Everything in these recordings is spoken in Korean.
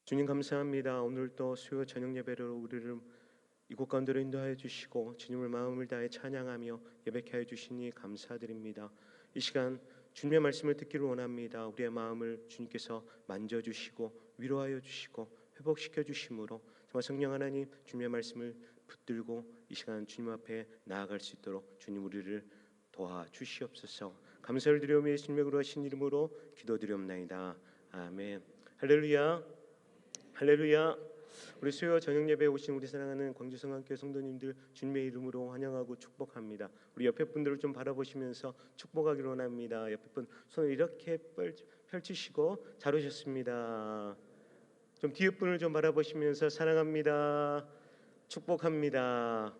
주님 감사합니다. 오늘도 수요 저녁 예배로 우리를 이곳 가운데로 인도하여 주시고 주님을 마음을 다해 찬양하며 예배케 하여 주시니 감사드립니다. 이 시간 주님의 말씀을 듣기를 원합니다. 우리의 마음을 주님께서 만져주시고 위로하여 주시고 회복시켜 주심으로 정말 성령 하나님 주님의 말씀을 붙들고 이 시간 주님 앞에 나아갈 수 있도록 주님 우리를 도와주시옵소서. 감사를 드리오며 예수님의 그러하신 이름으로 기도드리옵나이다. 아멘. 할렐루야. 할렐루야. 우리 수요 저녁 예배에 오신 우리 사랑하는 광주성안교회 성도님들 주님의 이름으로 환영하고 축복합니다. 우리 옆에 분들을 좀 바라보시면서 축복하기로 원합니다. 옆에 분 손을 이렇게 펼치시고 잘 오셨습니다. 좀 뒤에 분을 좀 바라보시면서 사랑합니다. 축복합니다.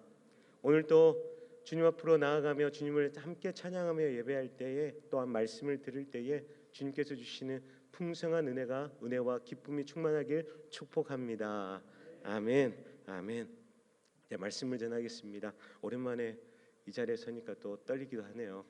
오늘도 주님 앞으로 나아가며 주님을 함께 찬양하며 예배할 때에 또한 말씀을 들을 때에 주님께서 주시는 풍성한 은혜와 기쁨이 충만하길 축복합니다. 아멘. 아멘. 네, 말씀을 전하겠습니다. 오랜만에 이 자리에 서니까 또 떨리기도 하네요.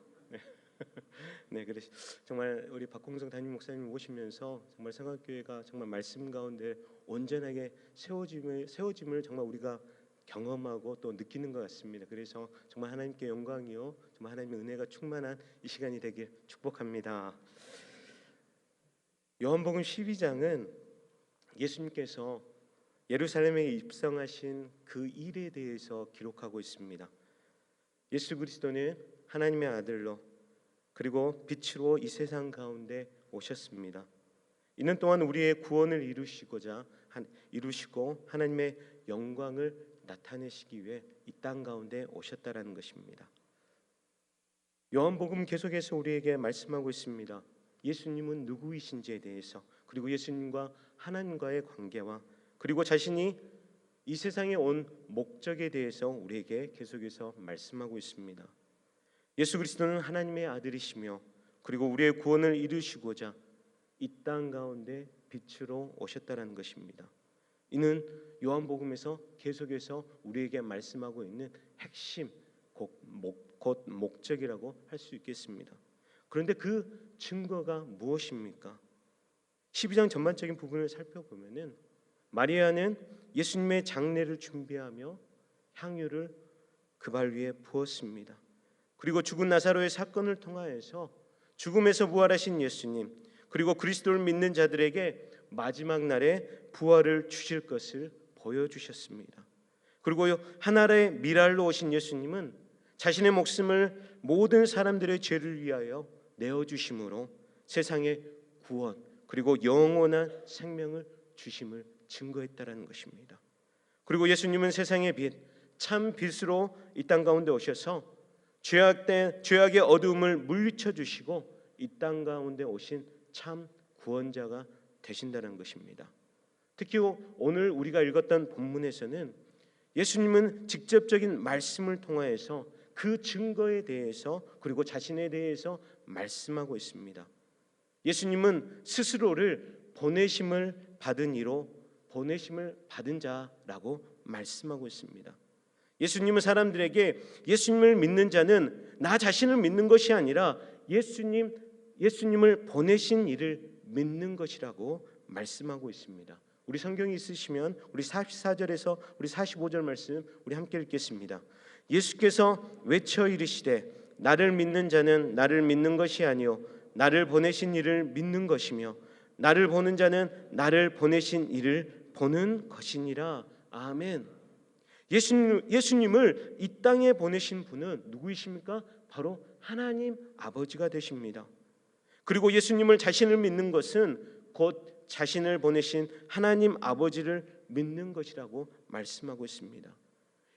네, 그래서 정말 우리 박홍성 담임 목사님 오시면서 정말 성악교회가 정말 말씀 가운데 온전하게 세워짐을 정말 우리가 경험하고 또 느끼는 것 같습니다. 그래서 정말 하나님께 영광이요, 정말 하나님의 은혜가 충만한 이 시간이 되길 축복합니다. 요한복음 12장은 예수님께서 예루살렘에 입성하신 그 일에 대해서 기록하고 있습니다. 예수 그리스도는 하나님의 아들로 그리고 빛으로 이 세상 가운데 오셨습니다. 이는 또한 우리의 구원을 이루시고 하나님의 영광을 나타내시기 위해 이 땅 가운데 오셨다라는 것입니다. 요한복음 계속해서 우리에게 말씀하고 있습니다. 예수님은 누구이신지에 대해서, 그리고 예수님과 하나님과의 관계와 그리고 자신이 이 세상에 온 목적에 대해서 우리에게 계속해서 말씀하고 있습니다. 예수 그리스도는 하나님의 아들이시며 그리고 우리의 구원을 이루시고자 이 땅 가운데 빛으로 오셨다는 것입니다. 이는 요한복음에서 계속해서 우리에게 말씀하고 있는 핵심 곧 목적이라고 할 수 있겠습니다. 그런데 그 증거가 무엇입니까? 12장 전반적인 부분을 살펴보면은 마리아는 예수님의 장례를 준비하며 향유를 그 발 위에 부었습니다. 그리고 죽은 나사로의 사건을 통하여서 죽음에서 부활하신 예수님, 그리고 그리스도를 믿는 자들에게 마지막 날에 부활을 주실 것을 보여주셨습니다. 그리고 하나의 미랄로 오신 예수님은 자신의 목숨을 모든 사람들의 죄를 위하여 내어주심으로 세상의 구원 그리고 영원한 생명을 주심을 증거했다라는 것입니다. 그리고 예수님은 세상의 빛, 참 빛으로 이 땅 가운데 오셔서 죄악의 어두움을 물리쳐 주시고 이 땅 가운데 오신 참 구원자가 되신다는 것입니다. 특히 오늘 우리가 읽었던 본문에서는 예수님은 직접적인 말씀을 통하여서 그 증거에 대해서 그리고 자신에 대해서 말씀하고 있습니다. 예수님은 스스로를 보내심을 받은 이로 보내심을 받은 자라고 말씀하고 있습니다. 예수님은 사람들에게 예수님을 믿는 자는 나 자신을 믿는 것이 아니라 예수님을 보내신 이를 믿는 것이라고 말씀하고 있습니다. 우리 성경이 있으시면 우리 44절에서 우리 45절 말씀 우리 함께 읽겠습니다. 예수께서 외쳐 이르시되 나를 믿는 자는 나를 믿는 것이 아니요 나를 보내신 이를 믿는 것이며 나를 보는 자는 나를 보내신 이를 보는 것이니라. 아멘. 예수님을 이 땅에 보내신 분은 누구이십니까? 바로 하나님 아버지가 되십니다. 그리고 예수님을 자신을 믿는 것은 곧 자신을 보내신 하나님 아버지를 믿는 것이라고 말씀하고 있습니다.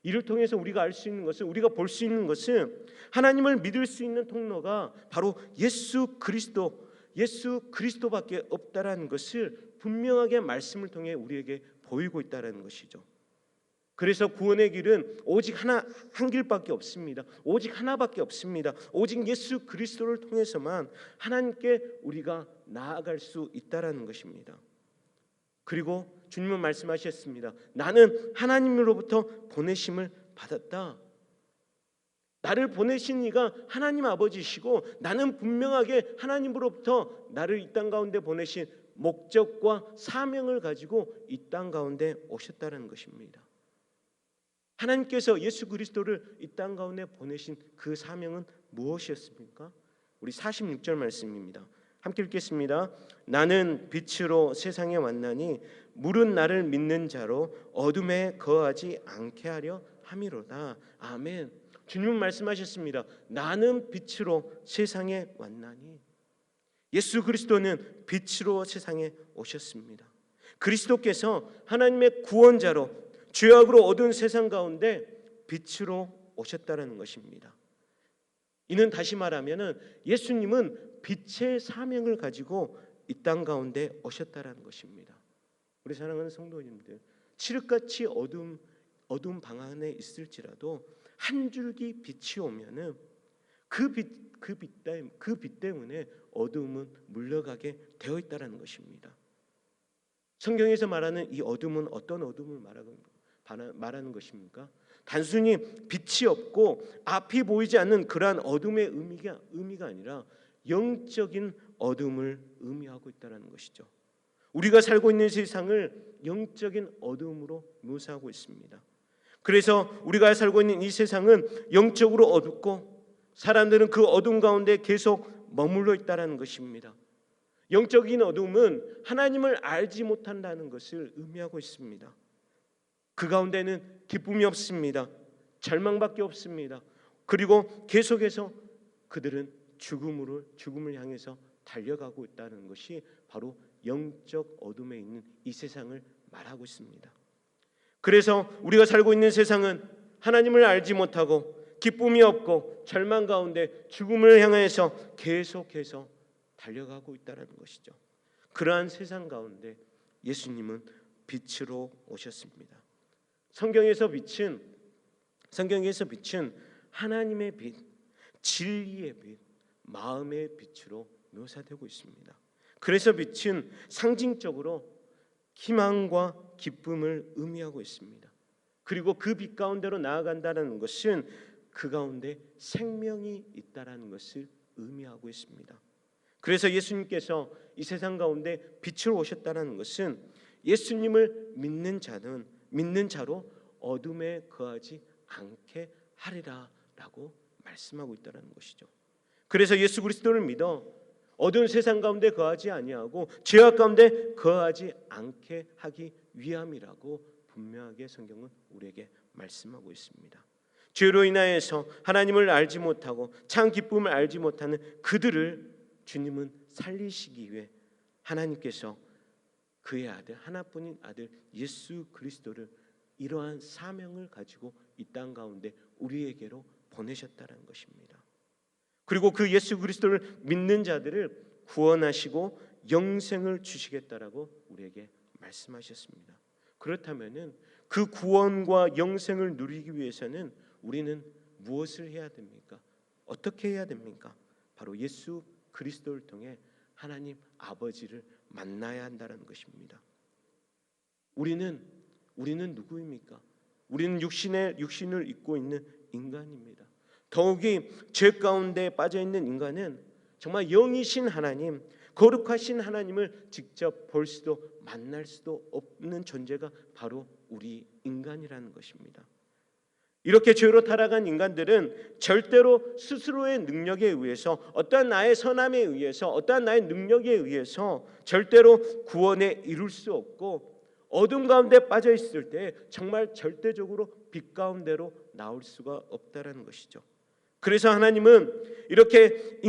이를 통해서 우리가 알 수 있는 것은, 우리가 볼 수 있는 것은 하나님을 믿을 수 있는 통로가 바로 예수 그리스도밖에 없다라는 것을 분명하게 말씀을 통해 우리에게 보이고 있다라는 것이죠. 그래서 구원의 길은 오직 한 길밖에 없습니다. 오직 하나밖에 없습니다. 오직 예수 그리스도를 통해서만 하나님께 우리가 나아갈 수 있다라는 것입니다. 그리고 주님은 말씀하셨습니다. 나는 하나님으로부터 보내심을 받았다. 나를 보내신 이가 하나님 아버지시고 나는 분명하게 하나님으로부터 나를 이 땅 가운데 보내신 목적과 사명을 가지고 이 땅 가운데 오셨다는 것입니다. 하나님께서 예수 그리스도를 이 땅 가운데 보내신 그 사명은 무엇이었습니까? 우리 46절 말씀입니다. 함께 읽겠습니다. 나는 빛으로 세상에 왔나니 물은 나를 믿는 자로 어둠에 거하지 않게 하려 함이로다. 아멘. 주님은 말씀하셨습니다. 나는 빛으로 세상에 왔나니. 예수 그리스도는 빛으로 세상에 오셨습니다. 그리스도께서 하나님의 구원자로 죄악으로 어두운 세상 가운데 빛으로 오셨다는 것입니다. 이는 다시 말하면 예수님은 빛의 사명을 가지고 이 땅 가운데 오셨다는 것입니다. 우리 사랑하는 성도님들, 칠흑같이 어두운 방 안에 있을지라도 한 줄기 빛이 오면은 그 빛 때문에 어둠은 물러가게 되어 있다는 것입니다. 성경에서 말하는 이 어둠은 어떤 어둠을 말하는 것입니까? 단순히 빛이 없고 앞이 보이지 않는 그러한 어둠의 의미가 아니라 영적인 어둠을 의미하고 있다는 것이죠. 우리가 살고 있는 세상을 영적인 어둠으로 묘사하고 있습니다. 그래서 우리가 살고 있는 이 세상은 영적으로 어둡고 사람들은 그 어둠 가운데 계속 머물러 있다는 것입니다. 영적인 어둠은 하나님을 알지 못한다는 것을 의미하고 있습니다. 그 가운데는 기쁨이 없습니다. 절망밖에 없습니다. 그리고 계속해서 그들은 죽음을 향해서 달려가고 있다는 것이 바로 영적 어둠에 있는 이 세상을 말하고 있습니다. 그래서 우리가 살고 있는 세상은 하나님을 알지 못하고 기쁨이 없고 절망 가운데 죽음을 향해서 계속해서 달려가고 있다는 것이죠. 그러한 세상 가운데 예수님은 빛으로 오셨습니다. 성경에서 빛은 하나님의 빛, 진리의 빛, 마음의 빛으로 묘사되고 있습니다. 그래서 빛은 상징적으로 희망과 기쁨을 의미하고 있습니다. 그리고 그 빛 가운데로 나아간다는 것은 그 가운데 생명이 있다라는 것을 의미하고 있습니다. 그래서 예수님께서 이 세상 가운데 빛으로 오셨다는 것은 예수님을 믿는 자로 어둠에 거하지 않게 하리라라고 말씀하고 있다는 것이죠. 그래서 예수 그리스도를 믿어 어두운 세상 가운데 거하지 아니하고 죄악 가운데 거하지 않게 하기 위함이라고 분명하게 성경은 우리에게 말씀하고 있습니다. 죄로 인하여서 하나님을 알지 못하고 참 기쁨을 알지 못하는 그들을 주님은 살리시기 위해 하나님께서 그의 아들, 하나뿐인 아들 예수 그리스도를 이러한 사명을 가지고 이 땅 가운데 우리에게로 보내셨다는 것입니다. 그리고 그 예수 그리스도를 믿는 자들을 구원하시고 영생을 주시겠다라고 우리에게 말씀하셨습니다. 그렇다면은 그 구원과 영생을 누리기 위해서는 우리는 무엇을 해야 됩니까? 어떻게 해야 됩니까? 바로 예수 그리스도를 통해 하나님 아버지를 만나야 한다는 것입니다. 우리는 누구입니까? 우리는 육신을 입고 있는 인간입니다. 더욱이 죄 가운데 빠져 있는 인간은 정말 영이신 하나님, 거룩하신 하나님을 직접 볼 수도 만날 수도 없는 존재가 바로 우리 인간이라는 것입니다. 이렇게 죄로 타락한 인간들은 절대로 스스로의 능력에 의해서 어떠한 나의 선함에 의해서 어떠한 나의 능력에 의해서 절대로 구원에 이룰 수 없고 어둠 가운데 빠져 있을 때 정말 절대적으로 빛 가운데로 나올 수가 없다라는 것이죠. 그래서 하나님은 이렇게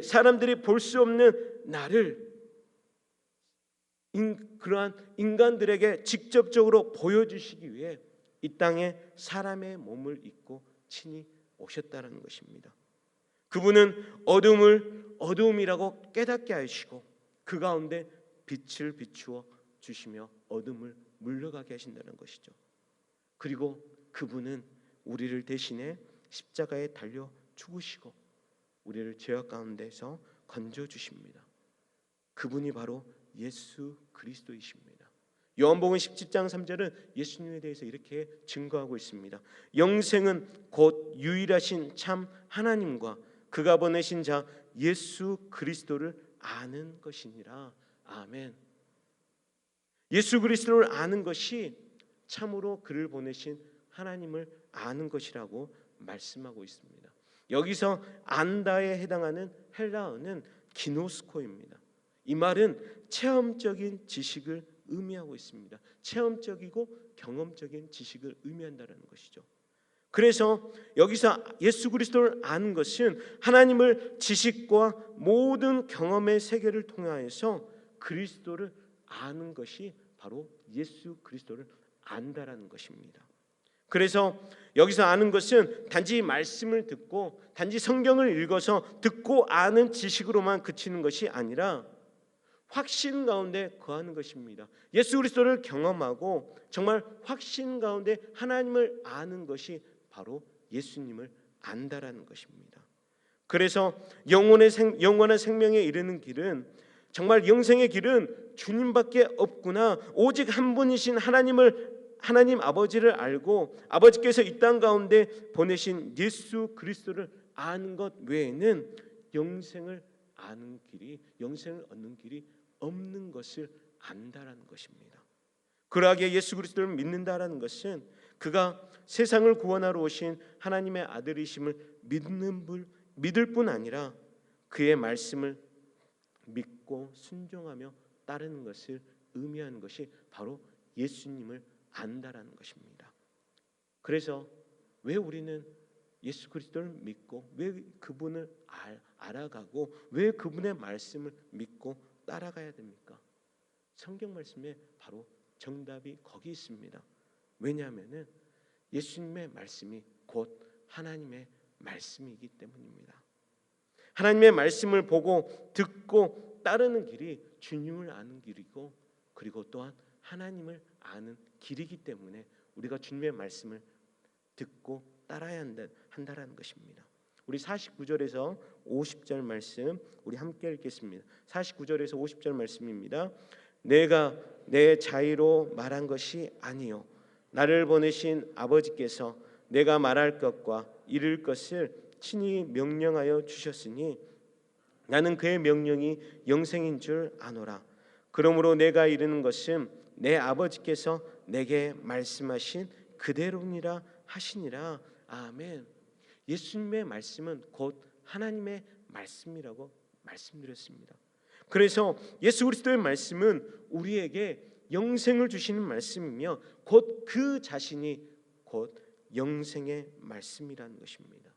사람들이 볼 수 없는 나를 그러한 인간들에게 직접적으로 보여주시기 위해 이 땅에 사람의 몸을 입고 친히 오셨다는 것입니다. 그분은 어둠을 어두움이라고 깨닫게 하시고 그 가운데 빛을 비추어 주시며 어둠을 물러가게 하신다는 것이죠. 그리고 그분은 우리를 대신해 십자가에 달려 죽으시고 우리를 죄악 가운데서 건져 주십니다. 그분이 바로 예수 그리스도이십니다. 요한복음 17장 3절은 예수님에 대해서 이렇게 증거하고 있습니다. 영생은 곧 유일하신 참 하나님과 그가 보내신 자 예수 그리스도를 아는 것이니라 아멘. 예수 그리스도를 아는 것이 참으로 그를 보내신 하나님을 아는 것이라고 말씀하고 있습니다. 여기서 안다에 해당하는 헬라어는 기노스코입니다. 이 말은 체험적인 지식을 의미하고 있습니다. 체험적이고 경험적인 지식을 의미한다는 것이죠. 그래서 여기서 예수 그리스도를 아는 것은 하나님을 지식과 모든 경험의 세계를 통하여서 그리스도를 아는 것이 바로 예수 그리스도를 안다라는 것입니다. 그래서 여기서 아는 것은 단지 말씀을 듣고 단지 성경을 읽어서 듣고 아는 지식으로만 그치는 것이 아니라 확신 가운데 거하는 것입니다. 예수 그리스도를 경험하고 정말 확신 가운데 하나님을 아는 것이 바로 예수님을 안다라는 것입니다. 그래서 영원한 생명에 이르는 길은 정말 영생의 길은 주님밖에 없구나. 오직 한 분이신 하나님 아버지를 알고 아버지께서 이 땅 가운데 보내신 예수 그리스도를 아는 것 외에는 영생을 아는 길이, 영생을 얻는 길이 없는 것을 안다라는 것입니다. 그러하기에 예수 그리스도를 믿는다라는 것은 그가 세상을 구원하러 오신 하나님의 아들이심을 믿을 뿐 아니라 그의 말씀을 믿고 순종하며 따르는 것을 의미하는 것이 바로 예수님을 안다라는 것입니다. 그래서 왜 우리는 예수 그리스도를 믿고 왜 그분을 알아가고 왜 그분의 말씀을 믿고 따라가야 됩니까? 성경 말씀에 바로 정답이 거기 있습니다. 왜냐하면 예수님의 말씀이 곧 하나님의 말씀이기 때문입니다. 하나님의 말씀을 보고 듣고 따르는 길이 주님을 아는 길이고 그리고 또한 하나님을 아는 길이기 때문에 우리가 주님의 말씀을 듣고 따라야 한다라는 것입니다. 우리 49절에서 50절 말씀 우리 함께 읽겠습니다. 49절에서 50절 말씀입니다. 내가 내 자의로 말한 것이 아니요 나를 보내신 아버지께서 내가 말할 것과 이룰 것을 친히 명령하여 주셨으니 나는 그의 명령이 영생인 줄 아노라. 그러므로 내가 이르는 것은 내 아버지께서 내게 말씀하신 그대로니라 하시니라. 아멘. 예수님의 말씀은 곧 하나님의 말씀이라고 말씀드렸습니다. 그래서 예수 그리스도의 말씀은 우리에게 영생을 주시는 말씀이며 곧 그 자신이 곧 영생의 말씀이라는 것입니다.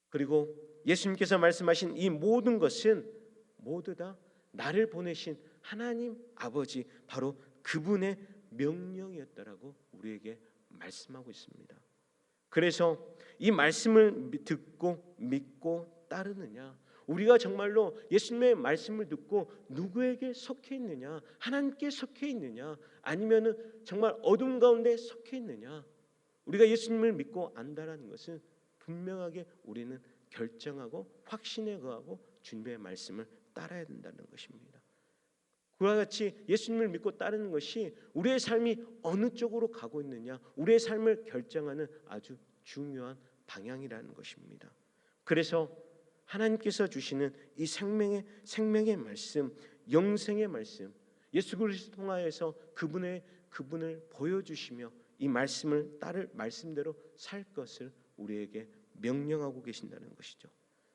그리고 예수님께서 말씀하신 이 모든 것은 모두 다 나를 보내신 하나님 아버지 바로 그분의 명령이었다라고 우리에게 말씀하고 있습니다. 그래서 이 말씀을 듣고 믿고 따르느냐, 우리가 정말로 예수님의 말씀을 듣고 누구에게 속해 있느냐, 하나님께 속해 있느냐, 아니면은 정말 어둠 가운데 속해 있느냐, 우리가 예수님을 믿고 안다라는 것은 분명하게 우리는 결정하고 확신에 거하고 주님의 말씀을 따라야 된다는 것입니다. 그와 같이 예수님을 믿고 따르는 것이 우리의 삶이 어느 쪽으로 가고 있느냐, 우리의 삶을 결정하는 아주 중요한 방향이라는 것입니다. 그래서 하나님께서 주시는 이 생명의 말씀, 영생의 말씀, 예수 그리스도 통하여서 그분을 보여주시며 이 말씀을 따를 말씀대로 살 것을 우리에게 명령하고 계신다는 것이죠.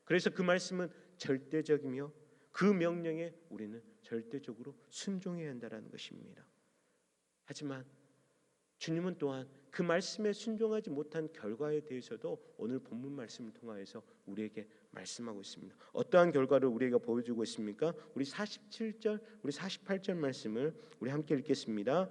그래서 그 말씀은 절대적이며 그 명령에 우리는 절대적으로 순종해야 한다는 것입니다. 하지만 주님은 또한 그 말씀에 순종하지 못한 결과에 대해서도 오늘 본문 말씀을 통하여서 우리에게 말씀하고 있습니다. 어떠한 결과를 우리에게 보여주고 있습니까? 우리 47절, 우리 48절 말씀을 우리 함께 읽겠습니다.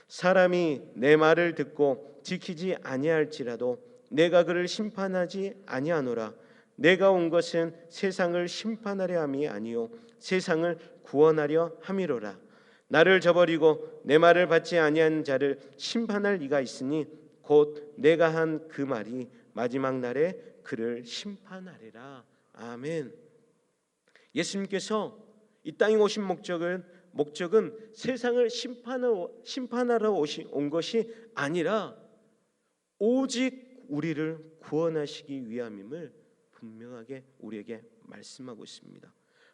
사람이 내 말을 듣고 지키지 아니할지라도 내가 그를 심판하지 아니하노라. 내가 온 것은 세상을 심판하려 함이 아니요 세상을 구원하려 함이로라. 나를 저버리고 내 말을 받지 아니한 자를 심판할 이가 있으니 곧 내가 한 그 말이 마지막 날에 그를 심판하리라. 아멘. 예수님께서 이 땅에 오신 목적은 세상을 심판하러 온 것이 아니라 오직 우리를 구원하시기 위함임을 분명하게 우리에게 말씀하고 있습니다.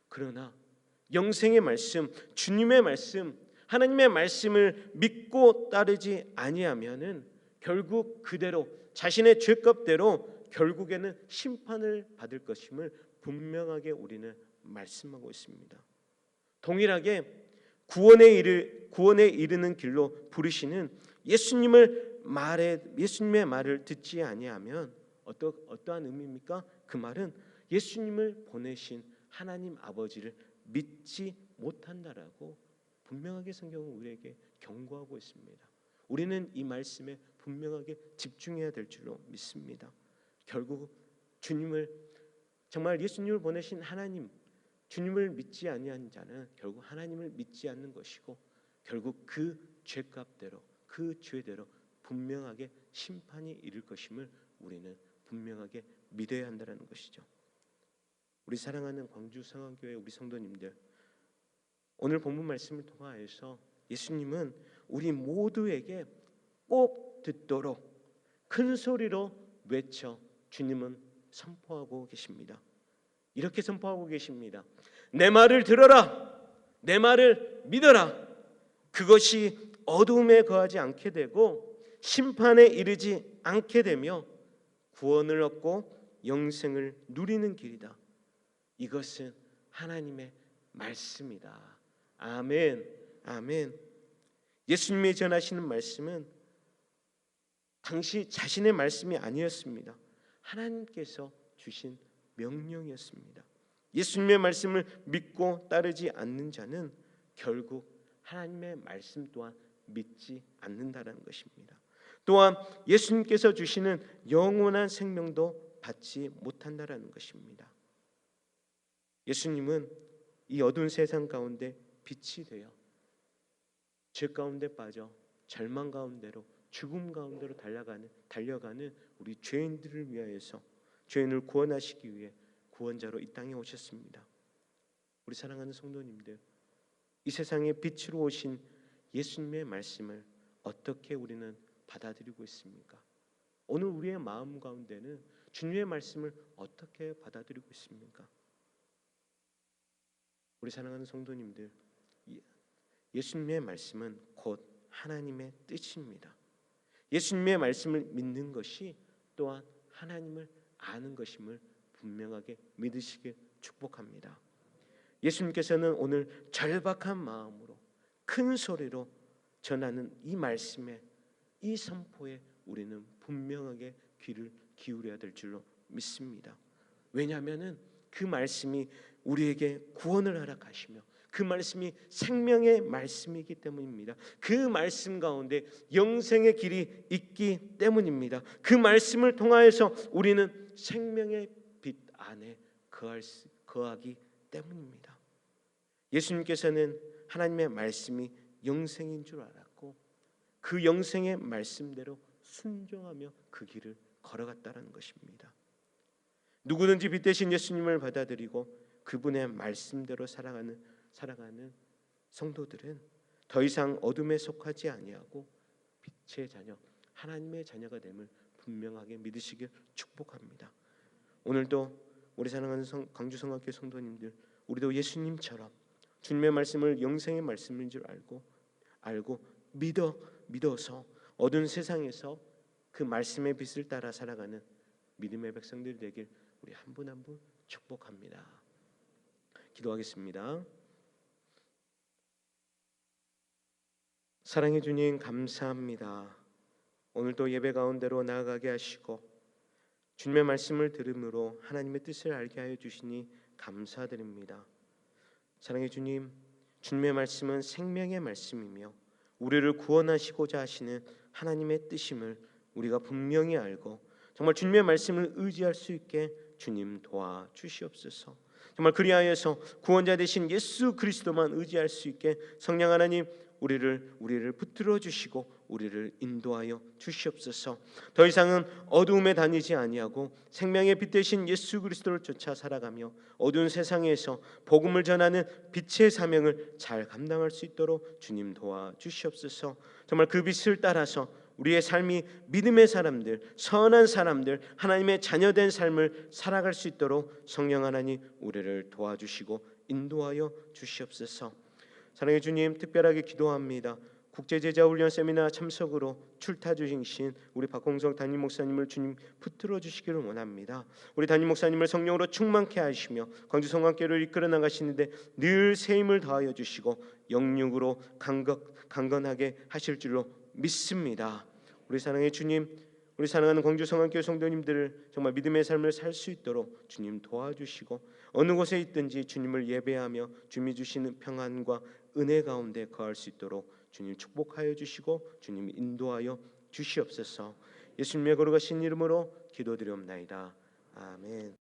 그러나 영생의 말씀, 주님의 말씀, 하나님의 말씀을 믿고 따르지 아니하면은 결국 그대로 자신의 죄값대로 결국에는 심판을 받을 것임을 분명하게 우리는 말씀하고 있습니다. 동일하게 구원에 이르는 길로 부르시는 예수님의 말을 듣지 아니하면 어떠한 의미입니까? 그 말은 예수님을 보내신 하나님 아버지를 믿지 못한다라고 분명하게 성경은 우리에게 경고하고 있습니다. 우리는 이 말씀에 분명하게 집중해야 될 줄로 믿습니다. 결국 주님을 정말 예수님을 보내신 하나님, 주님을 믿지 아니한 자는 결국 하나님을 믿지 않는 것이고 결국 그 죄값대로 그 죄대로 분명하게 심판이 이를 것임을 우리는 분명하게 믿어야 한다는 것이죠. 우리 사랑하는 광주 성안교회 우리 성도님들, 오늘 본문 말씀을 통하여서 예수님은 우리 모두에게 꼭 듣도록 큰 소리로 외쳐 주님은 선포하고 계십니다. 이렇게 선포하고 계십니다. 내 말을 들어라. 내 말을 믿어라. 그것이 어두움에 거하지 않게 되고 심판에 이르지 않게 되며 구원을 얻고 영생을 누리는 길이다. 이것은 하나님의 말씀이다. 아멘. 아멘. 예수님이 전하시는 말씀은 당시 자신의 말씀이 아니었습니다. 하나님께서 주신 명령이었습니다. 예수님의 말씀을 믿고 따르지 않는 자는 결국 하나님의 말씀 또한 믿지 않는다라는 것입니다. 또한 예수님께서 주시는 영원한 생명도 받지 못한다라는 것입니다. 예수님은 이 어두운 세상 가운데 빛이 되어 죄 가운데 빠져 절망 가운데로 죽음 가운데로 달려가는 우리 죄인들을 위하여서 죄인을 구원하시기 위해 구원자로 이 땅에 오셨습니다. 우리 사랑하는 성도님들, 이 세상에 빛으로 오신 예수님의 말씀을 어떻게 우리는 받아들이고 있습니까? 오늘 우리의 마음 가운데는 주님의 말씀을 어떻게 받아들이고 있습니까? 우리 사랑하는 성도님들, 예수님의 말씀은 곧 하나님의 뜻입니다. 예수님의 말씀을 믿는 것이 또한 하나님을 아는 것임을 분명하게 믿으시길 축복합니다. 예수님께서는 오늘 절박한 마음으로 큰 소리로 전하는 이 말씀에, 이 선포에 우리는 분명하게 귀를 기울여야 될 줄로 믿습니다. 왜냐하면 그 말씀이 우리에게 구원을 허락하시며 그 말씀이 생명의 말씀이기 때문입니다. 그 말씀 가운데 영생의 길이 있기 때문입니다. 그 말씀을 통하여서 우리는 생명의 빛 안에 거하기 때문입니다. 예수님께서는 하나님의 말씀이 영생인 줄 알았고 그 영생의 말씀대로 순종하며 그 길을 걸어갔다는 것입니다. 누구든지 빛 대신 예수님을 받아들이고 그분의 말씀대로 살아가는 성도들은 더 이상 어둠에 속하지 아니하고 빛의 자녀, 하나님의 자녀가 됨을 분명하게 믿으시길 축복합니다. 오늘도 우리 사랑하는 광주 성악교회 성도님들, 우리도 예수님처럼 주님의 말씀을 영생의 말씀인 줄 알고 믿어서 어두운 세상에서 그 말씀의 빛을 따라 살아가는 믿음의 백성들 되길 우리 한 분 한 분 축복합니다. 기도하겠습니다. 사랑해 주님, 감사합니다. 오늘도 예배 가운데로 나아가게 하시고 주님의 말씀을 들음으로 하나님의 뜻을 알게 하여 주시니 감사드립니다. 사랑해 주님, 주님의 말씀은 생명의 말씀이며 우리를 구원하시고자 하시는 하나님의 뜻임을 우리가 분명히 알고 정말 주님의 말씀을 의지할 수 있게 주님 도와주시옵소서. 정말 그리하여서 구원자 되신 예수 그리스도만 의지할 수 있게 성령 하나님 우리를 붙들어 주시고 우리를 인도하여 주시옵소서. 더 이상은 어두움에 다니지 아니하고 생명의 빛 되신 예수 그리스도를 쫓아 살아가며 어두운 세상에서 복음을 전하는 빛의 사명을 잘 감당할 수 있도록 주님 도와주시옵소서. 정말 그 빛을 따라서 우리의 삶이 믿음의 사람들, 선한 사람들, 하나님의 자녀된 삶을 살아갈 수 있도록 성령 하나님 우리를 도와주시고 인도하여 주시옵소서. 사랑의 주님, 특별하게 기도합니다. 국제제자훈련 세미나 참석으로 출타 주신 우리 박홍성 담임 목사님을 주님 붙들어 주시기를 원합니다. 우리 담임 목사님을 성령으로 충만케 하시며 광주 성황교회를 이끌어 나가시는데 늘 새 힘을 더하여 주시고 영육으로 강건하게 하실 줄로 믿습니다. 우리 사랑의 주님, 우리 사랑하는 광주 성황교회 성도님들을 정말 믿음의 삶을 살 수 있도록 주님 도와주시고 어느 곳에 있든지 주님을 예배하며 주님이 주시는 평안과 은혜 가운데 거할 수 있도록 주님 축복하여 주시고 주님 인도하여 주시옵소서. 예수님의 거룩하신 이름으로 기도드리옵나이다. 아멘.